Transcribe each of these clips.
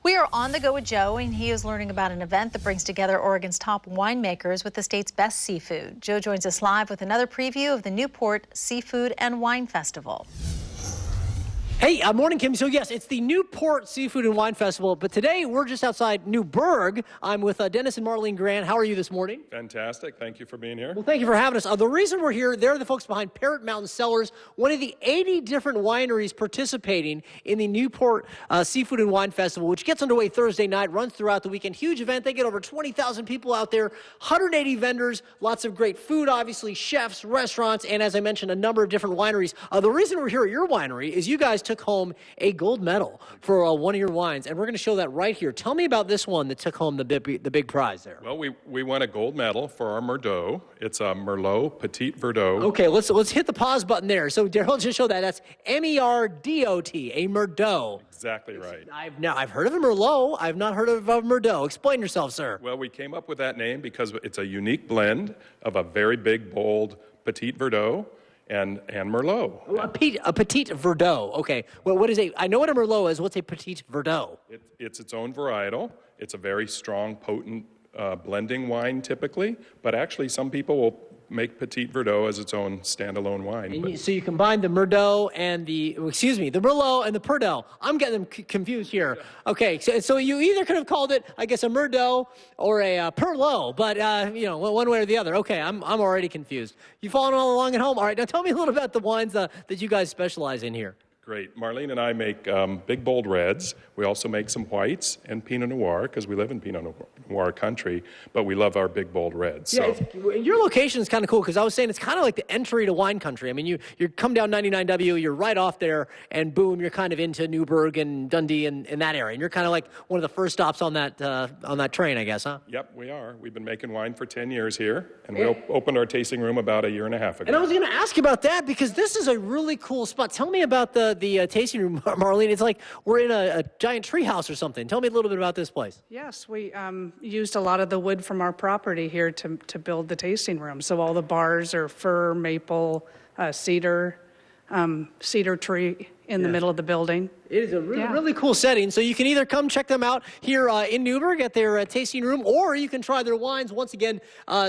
We are on the go with Joe, and he is learning about an event that brings together Oregon's top winemakers with the state's best seafood. Joe joins us live with another preview of the Newport Seafood and Wine Festival. Hey, morning, Kim. So, yes, it's the Newport Seafood and Wine Festival, but today we're just outside Newburgh. I'm with Dennis and Marlene Grant. How are you this morning? Fantastic. Thank you for being here. Well, thank you for having us. The reason we're here, they're the folks behind Parrot Mountain Cellars, one of the 80 different wineries participating in the Newport Seafood and Wine Festival, which gets underway Thursday night, runs throughout the weekend. Huge event. They get over 20,000 people out there, 180 vendors, lots of great food, obviously, chefs, restaurants, and as I mentioned, a number of different wineries. The reason we're here at your winery is you guys took home a gold medal for one of your wines, and we're going to show that right here. Tell me about this one that took home the big prize there. Well, we won a gold medal for our Merlot. It's a Merlot Petit Verdot. Okay, let's hit the pause button there. So Daryl just showed that. That's M-E-R-D-O-T, a Merlot. Exactly right. I've heard of a Merlot. I've not heard of a Merlot. Explain yourself, sir. Well, we came up with that name because it's a unique blend of a very big, bold Petit Verdot and Merlot. A Petit Verdot. Okay. Well, what is I know what a Merlot is. What's a Petit Verdot? It's its own varietal. It's a very strong, potent blending wine typically, but actually some people will make Petit Verdot as its own standalone wine. So you combine the Merlot and the Merlot and the Perdot. I'm getting them confused here. Okay, so you either could have called it, I guess, a Merlot or a Perlot, but one way or the other. Okay, I'm already confused. You following all along at home? All right, now tell me a little about the wines that you guys specialize in here. Great. Marlene and I make big, bold reds. We also make some whites and Pinot Noir because we live in Pinot Noir country, but we love our big, bold reds. Yeah, your location is kind of cool because I was saying it's kind of like the entry to wine country. I mean, you come down 99W, you're right off there, and boom, you're kind of into Newburgh and Dundee and that area. And you're kind of like one of the first stops on that train, I guess, huh? Yep, we are. We've been making wine for 10 years here, and we opened our tasting room about a year and a half ago. And I was going to ask you about that because this is a really cool spot. Tell me about the tasting room, Marlene. It's like we're in a giant tree house or something. Tell me a little bit about this place. Yes, we used a lot of the wood from our property here to build the tasting room. So all the bars are fir, maple, cedar tree in the middle of the building. It is a really cool setting. So you can either come check them out here in Newburgh at their tasting room, or you can try their wines once again,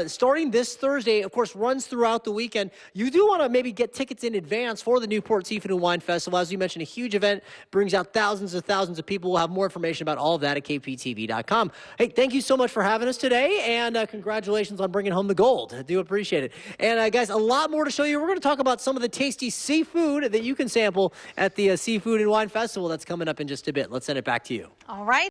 starting this Thursday, of course, runs throughout the weekend. You do want to maybe get tickets in advance for the Newport Seafood and Wine Festival. As you mentioned, a huge event, brings out thousands and thousands of people. We'll have more information about all of that at kptv.com. Hey, thank you so much for having us today, and congratulations on bringing home the gold. I do appreciate it. And guys, a lot more to show you. We're going to talk about some of the tasty seafood that you can sample at the Seafood and Wine Festival that's coming up in just a bit. Let's send it back to you. All right.